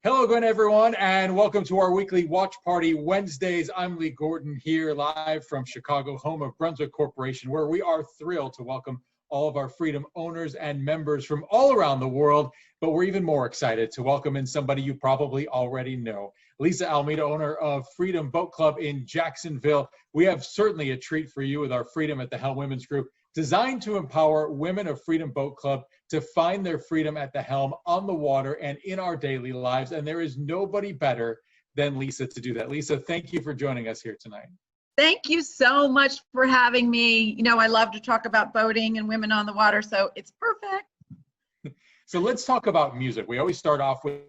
Hello again, everyone, and welcome to our weekly Watch Party Wednesdays. I'm Lee Gordon here live from Chicago, home of Brunswick Corporation, where we are thrilled to welcome all of our Freedom owners and members from all around the world. But we're even more excited to welcome in somebody you probably already know. Lisa Almeida, owner of Freedom Boat Club in Jacksonville. We have certainly a treat for you with our Freedom at the Helm Women's Group, designed to empower women of Freedom Boat Club to find their freedom at the helm, on the water, and in our daily lives. And there is nobody better than Lisa to do that. Lisa, thank you for joining us here tonight. Thank you so much for having me. You know, I love to talk about boating and women on the water, so it's perfect. So let's talk about music. We always start off with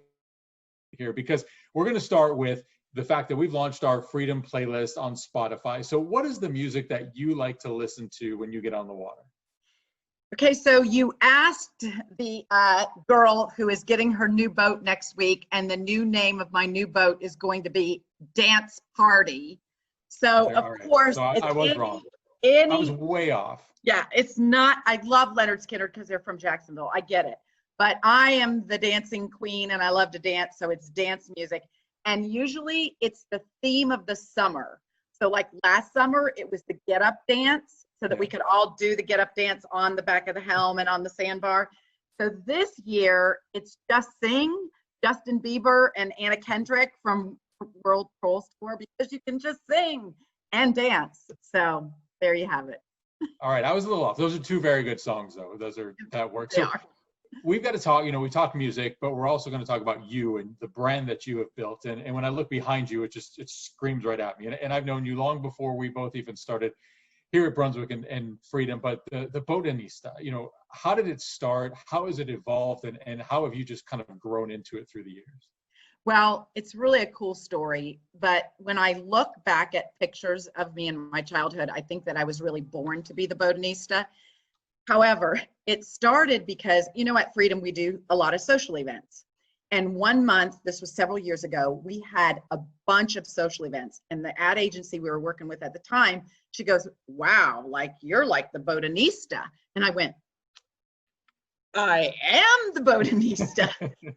here because we're going to start with the fact that we've launched our Freedom playlist on Spotify. So what is the music that you like to listen to when you get on the water? Okay, so you asked the girl who is getting her new boat next week, and the new name of my new boat is going to be Dance Party. So, of course, so I was wrong. I was way off. Yeah, it's not. I love Leonard Skinner because they're from Jacksonville. I get it. But I am the dancing queen, and I love to dance, so it's dance music. And usually it's the theme of the summer. So like last summer, it was the Get Up Dance, so that we could all do the Get Up Dance on the back of the helm and on the sandbar. So this year, it's Just Sing, Justin Bieber and Anna Kendrick from World Trolls Tour, because you can just sing and dance. So there you have it. All right, I was a little off. Those are two very good songs, though. That works. So we've got to talk, we talk music, but we're also going to talk about you and the brand that you have built. And when I look behind you, it screams right at me. And I've known you long before we both even started here at Brunswick and Freedom, but the Boatanista, how did it start? How has it evolved? And how have you just kind of grown into it through the years? Well, it's really a cool story, but when I look back at pictures of me in my childhood, I think that I was really born to be the Boatanista. However, it started because, at Freedom, we do a lot of social events. And one month, this was several years ago, we had a bunch of social events. And the ad agency we were working with at the time, she goes, wow, you're like the Boatanista. And I went, I am the Boatanista.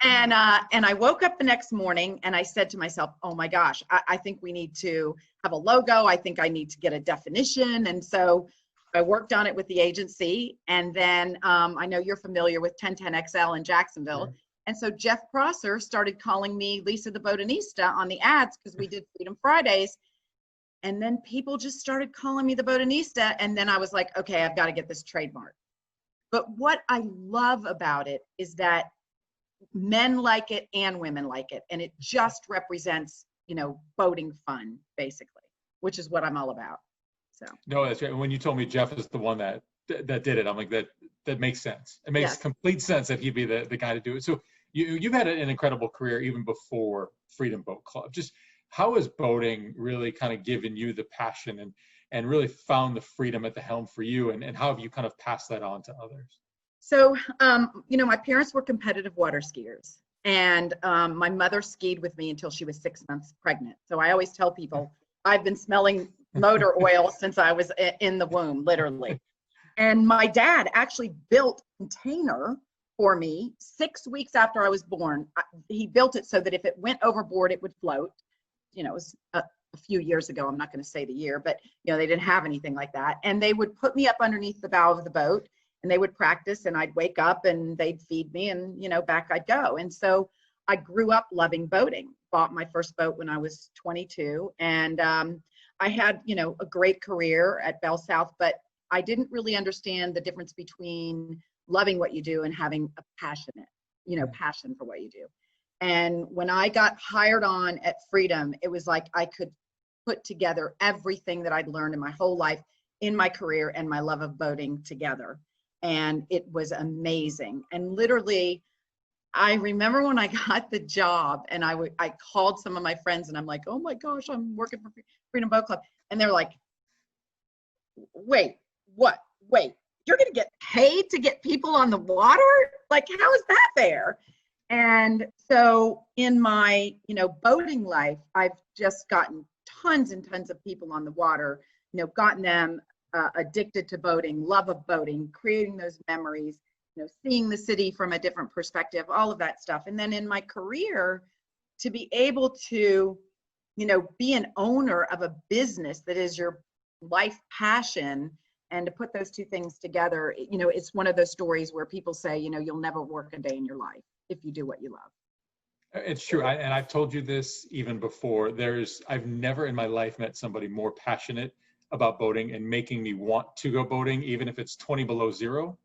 and I woke up the next morning and I said to myself, oh my gosh, I think we need to have a logo. I think I need to get a definition. And so I worked on it with the agency. And then I know you're familiar with 1010XL in Jacksonville. Sure. And so Jeff Prosser started calling me Lisa the Boatanista on the ads because we did Freedom Fridays. And then people just started calling me the Boatanista. And then I was like, okay, I've got to get this trademark. But what I love about it is that men like it and women like it. And it just represents, boating fun, basically, which is what I'm all about. So. No, that's right. When you told me Jeff is the one that did it, I'm like, that makes sense. It makes complete sense that he'd be the guy to do it. So you've had an incredible career even before Freedom Boat Club. Just how has boating really kind of given you the passion and really found the freedom at the helm for you? And how have you kind of passed that on to others? So, my parents were competitive water skiers. And my mother skied with me until she was 6 months pregnant. So I always tell people I've been smelling motor oil since I was in the womb, literally. And my dad actually built a container for me 6 weeks after I was born. He built it so that if it went overboard, it would float. It was a few years ago. I'm not going to say the year, but they didn't have anything like that. And they would put me up underneath the bow of the boat and they would practice, and I'd wake up and they'd feed me and, back I'd go. And so I grew up loving boating, bought my first boat when I was 22. And I had, a great career at Bell South, but I didn't really understand the difference between loving what you do and having a passion for what you do. And when I got hired on at Freedom, it was like I could put together everything that I'd learned in my whole life, in my career, and my love of boating together. And it was amazing. And literally, I remember when I got the job and I called some of my friends and I'm like, oh my gosh, I'm working for Freedom Boat Club. And they're like, wait, what? Wait, you're going to get paid to get people on the water? Like, how is that fair? And so in my, boating life, I've just gotten tons and tons of people on the water, gotten them addicted to boating, love of boating, creating those memories, seeing the city from a different perspective, all of that stuff. And then in my career, to be able to, you know, be an owner of a business that is your life passion, and to put those two things together, you know, it's one of those stories where people say, you know, you'll never work a day in your life if you do what you love. It's true. And I've told you this even before. I've never in my life met somebody more passionate about boating and making me want to go boating, even if it's 20 below zero,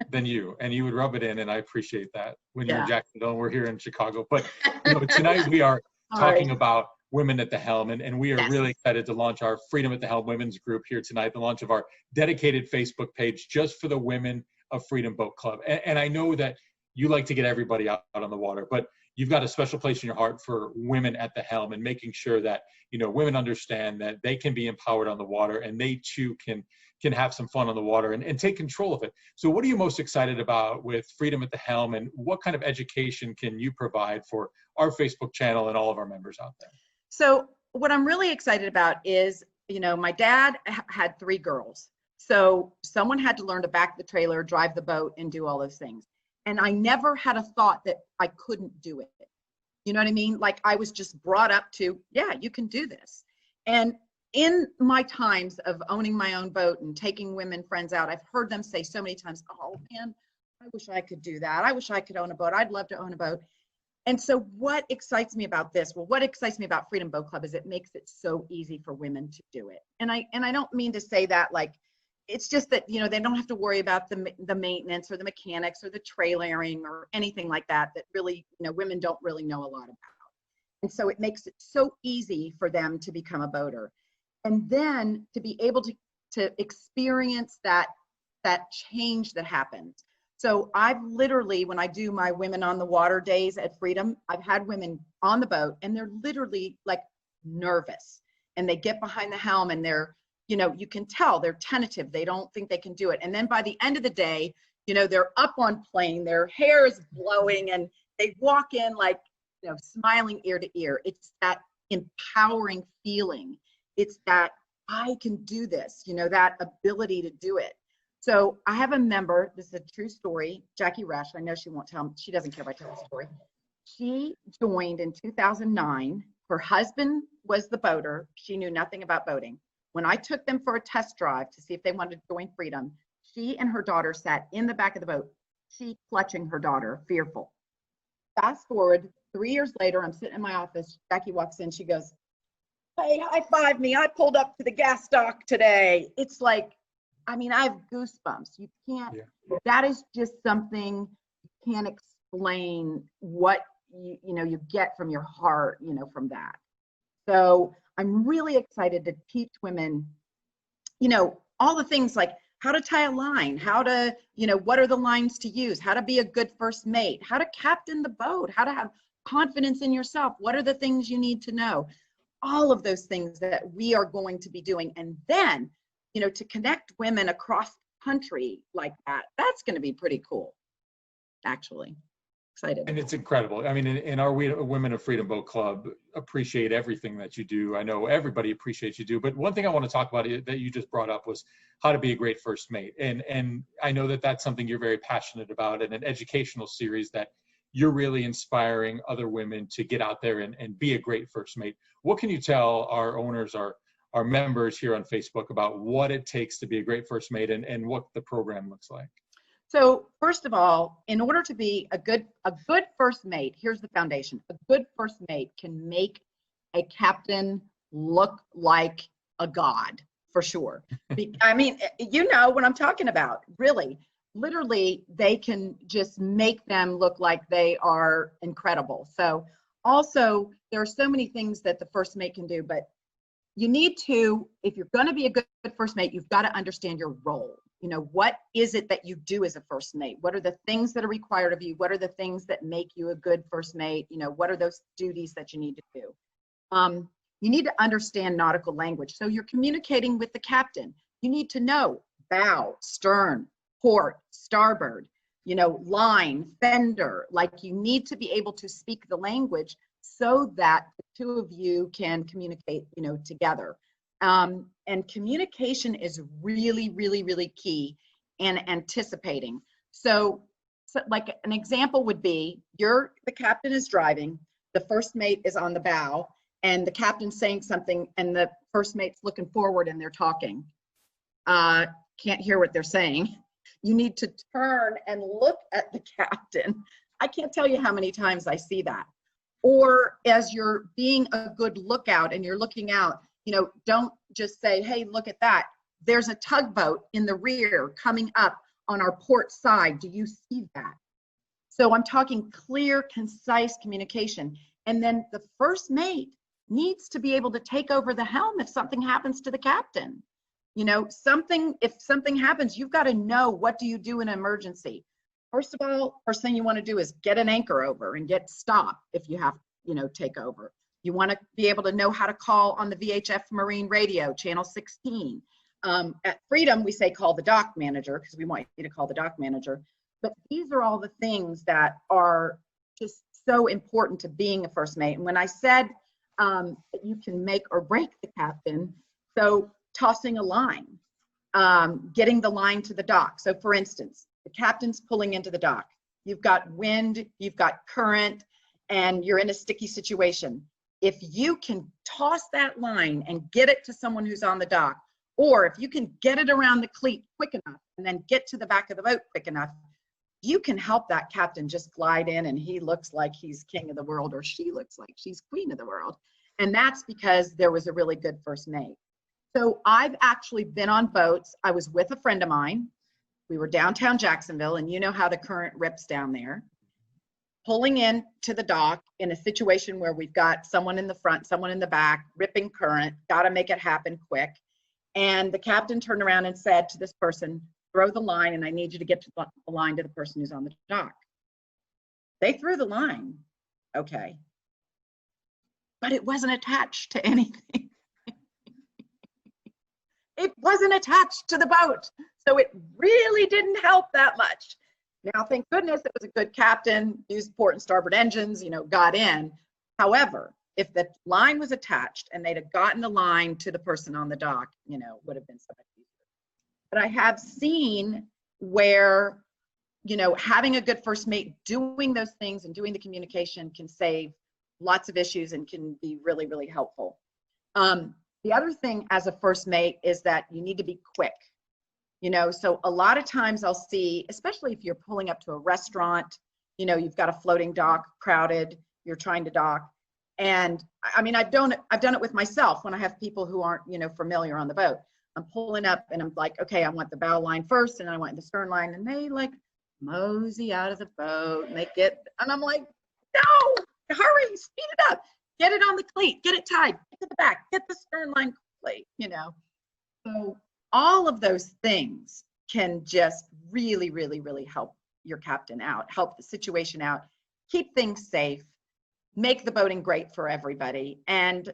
than you. And you would rub it in, and I appreciate that when you're in Jacksonville and we're here in Chicago. But you know, tonight we are talking about women at the helm, and we are really excited to launch our Freedom at the Helm Women's Group here tonight, the launch of our dedicated Facebook page just for the women of Freedom Boat Club. And I know that you like to get everybody out on the water, but you've got a special place in your heart for women at the helm, and making sure that, you know, women understand that they can be empowered on the water, and they too can have some fun on the water and take control of it. So what are you most excited about with Freedom at the Helm, and what kind of education can you provide for our Facebook channel and all of our members out there? So what I'm really excited about is, you know, my dad had 3 girls. So someone had to learn to back the trailer, drive the boat, and do all those things. And I never had a thought that I couldn't do it. You know what I mean? Like, I was just brought up to, yeah, you can do this. And in my times of owning my own boat and taking women friends out, I've heard them say so many times, oh man, I wish I could do that. I wish I could own a boat. I'd love to own a boat. And so what excites me about this? Well, what excites me about Freedom Boat Club is it makes it so easy for women to do it. And I don't mean to say that like, it's just that, you know, they don't have to worry about the maintenance or the mechanics or the trailering or anything like that really, you know, women don't really know a lot about. And so it makes it so easy for them to become a boater. And then to be able to experience that change that happens. So I've literally, when I do my Women on the Water days at Freedom, I've had women on the boat and they're literally like nervous, and they get behind the helm and they're, you know, you can tell they're tentative. They don't think they can do it. And then by the end of the day, you know, they're up on plane, their hair is blowing, and they walk in like, you know, smiling ear to ear. It's that empowering feeling. It's that I can do this, you know, that ability to do it. So I have a member, this is a true story, Jackie Rush. I know she won't tell, she doesn't care if I tell the story. She joined in 2009. Her husband was the boater. She knew nothing about boating. When I took them for a test drive to see if they wanted to join Freedom, she and her daughter sat in the back of the boat, she clutching her daughter, fearful. Fast forward 3 years later, I'm sitting in my office. Jackie walks in, she goes, hey, high five me. I pulled up to the gas dock today. It's like, I mean, I have goosebumps. You can't, that is just something you can't explain what you know, you get from your heart, you know, from that. So I'm really excited to teach women, you know, all the things like how to tie a line, how to, you know, what are the lines to use, how to be a good first mate, how to captain the boat, how to have confidence in yourself. What are the things you need to know? All of those things that we are going to be doing. And then, you know, to connect women across the country like that, that's going to be pretty cool, actually. Excited. And it's incredible. I mean, in our Women of Freedom Boat Club, appreciate everything that you do. I know everybody appreciates you do, but one thing I want to talk about that you just brought up was how to be a great first mate. And I know that that's something you're very passionate about, and an educational series that you're really inspiring other women to get out there and be a great first mate. What can you tell our owners, our members here on Facebook about what it takes to be a great first mate and what the program looks like? So first of all, in order to be a good first mate, here's the foundation. A good first mate can make a captain look like a god, for sure. I mean, you know what I'm talking about, really. Literally, they can just make them look like they are incredible. So also, there are so many things that the first mate can do, but you need to, if you're going to be a good first mate, you've got to understand your role. You know, what is it that you do as a first mate? What are the things that are required of you? What are the things that make you a good first mate? You know, what are those duties that you need to do? You need to understand nautical language. So you're communicating with the captain. You need to know bow, stern, port, starboard, you know, line, fender. Like, you need to be able to speak the language so that the two of you can communicate, you know, together. And communication is really, really, really key, and anticipating. So like an example would be, the captain is driving, the first mate is on the bow and the captain's saying something and the first mate's looking forward and they're talking. Can't hear what they're saying. You need to turn and look at the captain. I can't tell you how many times I see that. Or as you're being a good lookout and you're looking out, don't just say, hey, look at that. There's a tugboat in the rear coming up on our port side. Do you see that? So I'm talking clear, concise communication. And then the first mate needs to be able to take over the helm if something happens to the captain. If something happens, you've got to know, what do you do in an emergency? First of all, first thing you want to do is get an anchor over and get stop if you have, take over. You want to be able to know how to call on the VHF Marine radio, channel 16. At Freedom, we say call the dock manager because we want you to call the dock manager. But these are all the things that are just so important to being a first mate. And when I said that you can make or break the captain, so tossing a line, getting the line to the dock. So for instance, the captain's pulling into the dock. You've got wind, you've got current, and you're in a sticky situation. If you can toss that line and get it to someone who's on the dock, or if you can get it around the cleat quick enough and then get to the back of the boat quick enough, you can help that captain just glide in and he looks like he's king of the world, or she looks like she's queen of the world. And that's because there was a really good first mate. So I've actually been on boats. I was with a friend of mine. We were downtown Jacksonville, and you know how the current rips down there. Pulling in to the dock in a situation where we've got someone in the front, someone in the back, ripping current, got to make it happen quick. And the captain turned around and said to this person, throw the line, and I need you to get to the line to the person who's on the dock. They threw the line, okay. But it wasn't attached to anything. It wasn't attached to the boat. So it really didn't help that much. Now, thank goodness it was a good captain, used port and starboard engines, got in. However, if the line was attached and they'd have gotten the line to the person on the dock, would have been so much easier. But I have seen where, having a good first mate, doing those things and doing the communication can save lots of issues and can be really, really helpful. The other thing as a first mate is that you need to be quick. So a lot of times I'll see, especially if you're pulling up to a restaurant, you've got a floating dock, crowded, you're trying to dock. And I mean, I've done it with myself when I have people who aren't, familiar on the boat. I'm pulling up and I'm like, okay, I want the bow line first and I want the stern line, and they like mosey out of the boat and and I'm like, no, hurry, speed it up. Get it on the cleat, get it tied, get to the back, get the stern line cleat, So all of those things can just really, really, really help your captain out, help the situation out, keep things safe, make the boating great for everybody. And,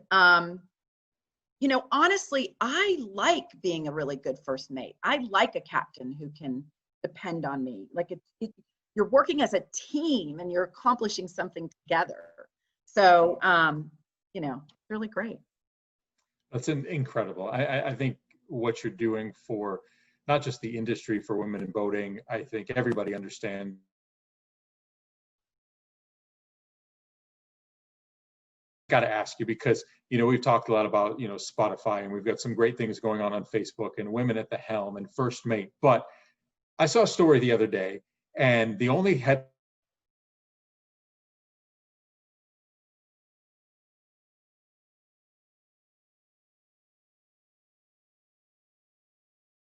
honestly, I like being a really good first mate. I like a captain who can depend on me. Like you're working as a team and you're accomplishing something together. So, really great. That's incredible. I think what you're doing for not just the industry, for women in boating, I think everybody understands. Got to ask you because, we've talked a lot about, Spotify, and we've got some great things going on Facebook and women at the helm and first mate. But I saw a story the other day, and the only head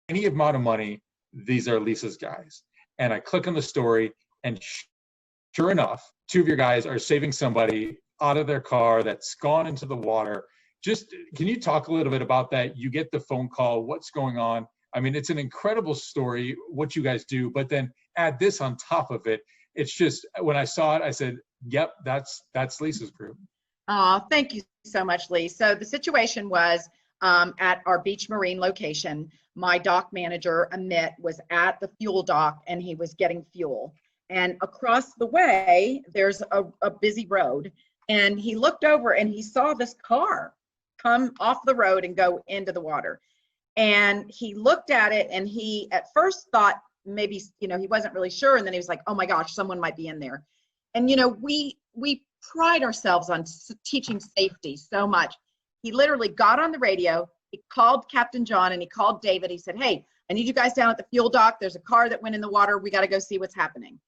any amount of money, these are Lisa's guys. And I click on the story, and sure enough, two of your guys are saving somebody out of their car that's gone into the water. Just, can you talk a little bit about that? You get the phone call, what's going on? I mean, it's an incredible story, what you guys do, but then add this on top of it. It's just, when I saw it, I said, yep, that's Lisa's group. Oh, thank you so much, Lee. So the situation was at our Beach Marine location. My dock manager, Amit, was at the fuel dock and he was getting fuel. And across the way, there's a busy road. And he looked over and he saw this car come off the road and go into the water. And he looked at it and he at first thought maybe, he wasn't really sure. And then he was like, oh my gosh, someone might be in there. And, we pride ourselves on teaching safety so much. He literally got on the radio, he called Captain John and he called David. He said, hey, I need you guys down at the fuel dock. There's a car that went in the water. We got to go see what's happening.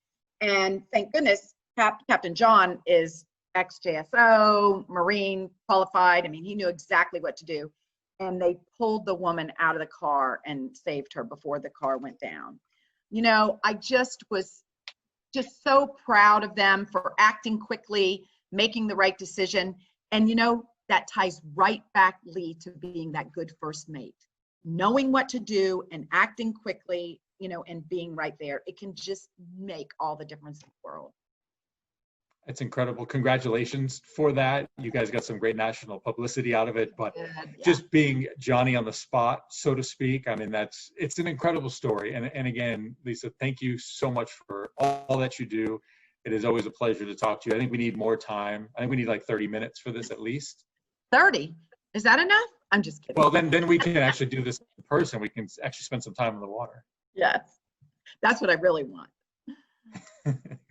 And thank goodness, Captain John is ex-JSO, Marine, qualified. I mean, he knew exactly what to do. And they pulled the woman out of the car and saved her before the car went down. You know, I just was just so proud of them for acting quickly, making the right decision. And, you know, that ties right back, Lee, to being that good first mate. Knowing what to do and acting quickly, you know, and being right there. It can just make all the difference in the world. It's incredible. Congratulations for that. You guys got some great national publicity out of it, but just being Johnny on the spot, so to speak, I mean, it's an incredible story. And again, Lisa, thank you so much for all that you do. It is always a pleasure to talk to you. I think we need more time. I think we need like 30 minutes for this at least. 30? Is that enough? I'm just kidding. Well, then we can actually do this in person. We can actually spend some time in the water. Yes, that's what I really want.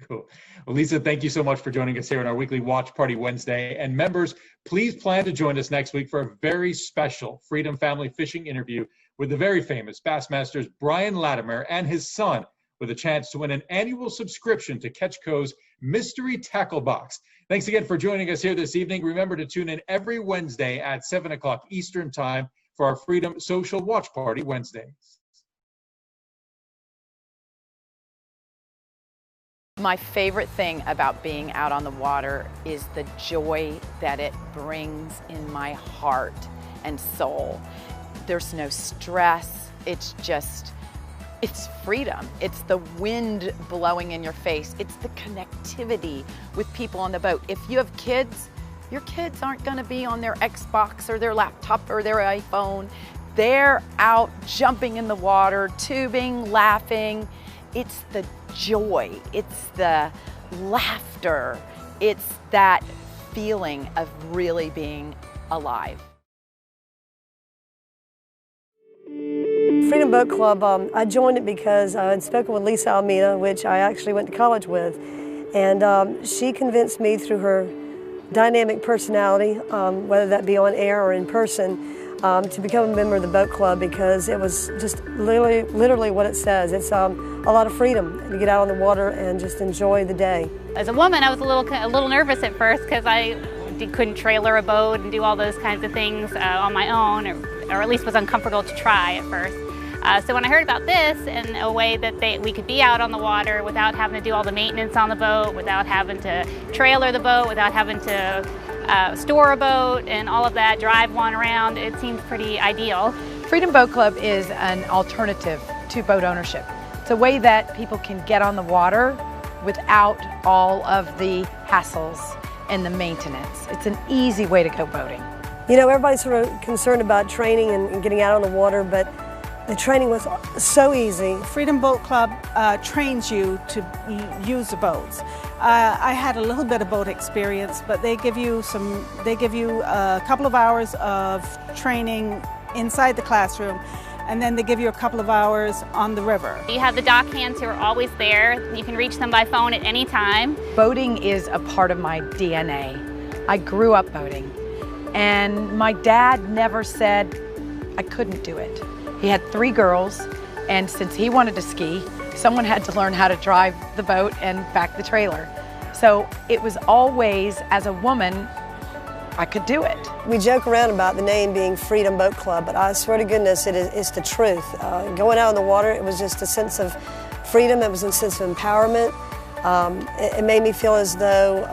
Cool. Well, Lisa, thank you so much for joining us here on our weekly Watch Party Wednesday. And members, please plan to join us next week for a very special Freedom Family Fishing interview with the very famous Bassmasters Brian Latimer and his son, with a chance to win an annual subscription to Catch Co's Mystery Tackle Box. Thanks again for joining us here this evening. Remember to tune in every Wednesday at 7 o'clock Eastern Time for our Freedom Social Watch Party Wednesdays. My favorite thing about being out on the water is the joy that it brings in my heart and soul. There's no stress. It's freedom. It's the wind blowing in your face. It's the connectivity with people on the boat. If you have kids, your kids aren't going to be on their Xbox or their laptop or their iPhone. They're out jumping in the water, tubing, laughing. It's the joy. It's the laughter. It's that feeling of really being alive. Freedom Boat Club, I joined it because I had spoken with Lisa Almeida, which I actually went to college with, and she convinced me through her dynamic personality, whether that be on air or in person, to become a member of the boat club, because it was just literally what it says. It's a lot of freedom to get out on the water and just enjoy the day. As a woman, I was a little nervous at first because I couldn't trailer a boat and do all those kinds of things on my own, or at least was uncomfortable to try at first. So when I heard about this and a way that we could be out on the water without having to do all the maintenance on the boat, without having to trailer the boat, without having to store a boat and all of that, drive one around, it seemed pretty ideal. Freedom Boat Club is an alternative to boat ownership. It's a way that people can get on the water without all of the hassles and the maintenance. It's an easy way to go boating. You know, everybody's sort of concerned about training and getting out on the water, but the training was so easy. Freedom Boat Club trains you to use the boats. I had a little bit of boat experience, but they give you a couple of hours of training inside the classroom, and then they give you a couple of hours on the river. You have the dock hands who are always there. You can reach them by phone at any time. Boating is a part of my DNA. I grew up boating, and my dad never said I couldn't do it. He had 3 girls, and since he wanted to ski, someone had to learn how to drive the boat and back the trailer. So it was always, as a woman, I could do it. We joke around about the name being Freedom Boat Club, but I swear to goodness it's the truth. Going out on the water, it was just a sense of freedom. It was a sense of empowerment. It made me feel as though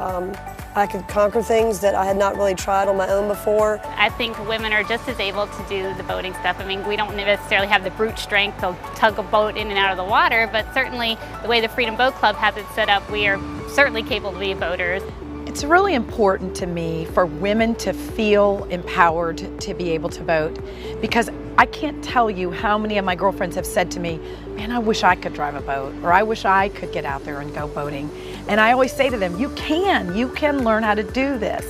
I could conquer things that I had not really tried on my own before. I think women are just as able to do the boating stuff. I mean, we don't necessarily have the brute strength to tug a boat in and out of the water, but certainly the way the Freedom Boat Club has it set up, we are certainly capable to be boaters. It's really important to me for women to feel empowered to be able to boat, because I can't tell you how many of my girlfriends have said to me, man, I wish I could drive a boat, or I wish I could get out there and go boating. And I always say to them, you can learn how to do this.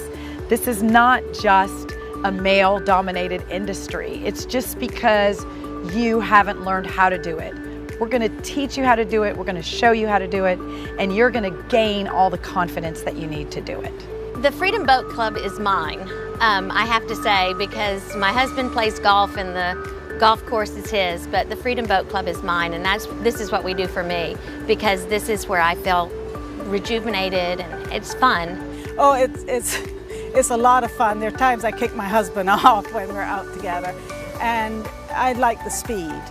This is not just a male-dominated industry. It's just because you haven't learned how to do it. We're going to teach you how to do it. We're going to show you how to do it. And you're going to gain all the confidence that you need to do it. The Freedom Boat Club is mine, I have to say, because my husband plays golf and the golf course is his, but the Freedom Boat Club is mine, and this is what we do for me, because this is where I feel rejuvenated and it's fun. Oh, it's a lot of fun. There are times I kick my husband off when we're out together, and I like the speed.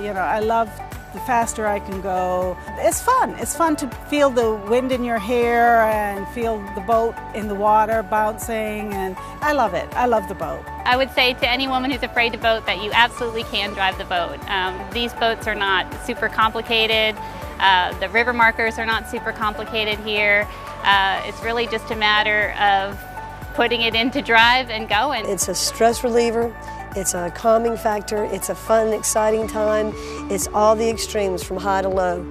You know, I love the faster I can go. It's fun. It's fun to feel the wind in your hair and feel the boat in the water bouncing, and I love it. I love the boat. I would say to any woman who's afraid to boat that you absolutely can drive the boat. These boats are not super complicated. The river markers are not super complicated here. It's really just a matter of putting it into drive and going. It's a stress reliever. It's a calming factor. It's a fun, exciting time. It's all the extremes from high to low.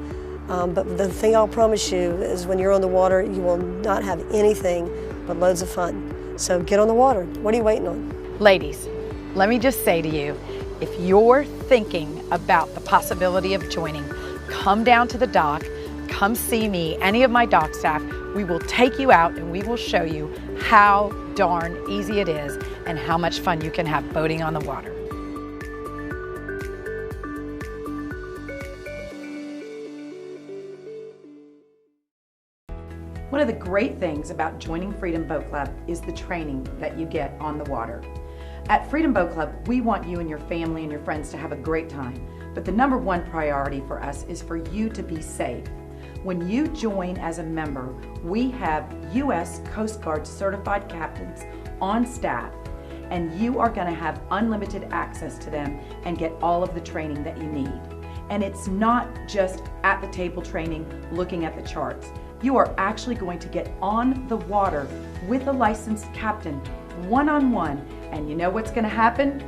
But the thing I'll promise you is when you're on the water, you will not have anything but loads of fun. So get on the water. What are you waiting on? Ladies, let me just say to you, if you're thinking about the possibility of joining, come down to the dock, come see me, any of my dock staff. We will take you out and we will show you how darn easy it is and how much fun you can have boating on the water. One of the great things about joining Freedom Boat Club is the training that you get on the water. At Freedom Boat Club, we want you and your family and your friends to have a great time, but the #1 priority for us is for you to be safe. When you join as a member, we have U.S. Coast Guard certified captains on staff, and you are going to have unlimited access to them and get all of the training that you need. And it's not just at the table training, looking at the charts. You are actually going to get on the water with a licensed captain, one-on-one, and you know what's going to happen?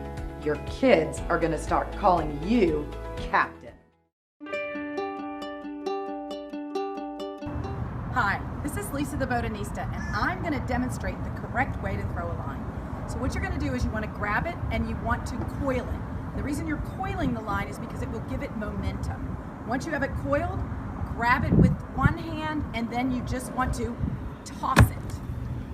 Your kids are going to start calling you captain. Hi, this is Lisa the Boatanista, and I'm going to demonstrate the correct way to throw a line. So what you're going to do is you want to grab it and you want to coil it. The reason you're coiling the line is because it will give it momentum. Once you have it coiled, grab it with one hand and then you just want to toss it.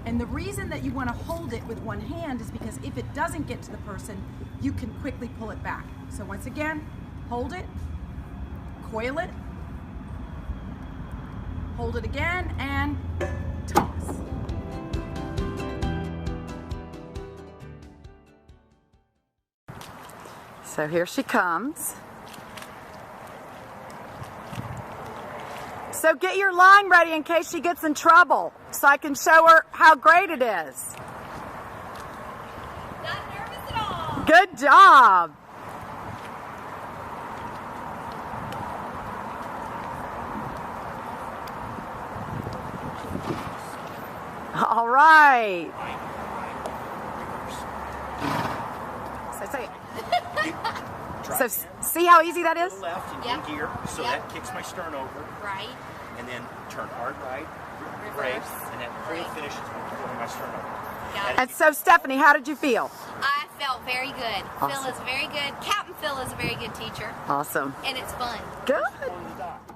And the reason that you want to hold it with one hand is because if it doesn't get to the person, you can quickly pull it back. So once again, hold it, coil it, hold it again, and toss. So here she comes. So get your line ready in case she gets in trouble, so I can show her how great it is. Not nervous at all. Good job. All right. So say it. So see how easy that is? Left and Yep. in gear, so Yep. that kicks my stern over, Right. and then turn hard right, brake, and then full finish is pulling my stern over. Got it. And so Stephanie, how did you feel? I felt very good. Awesome. Phil is very good. Captain Phil is a very good teacher, Awesome. and it's fun. Good. On the dock.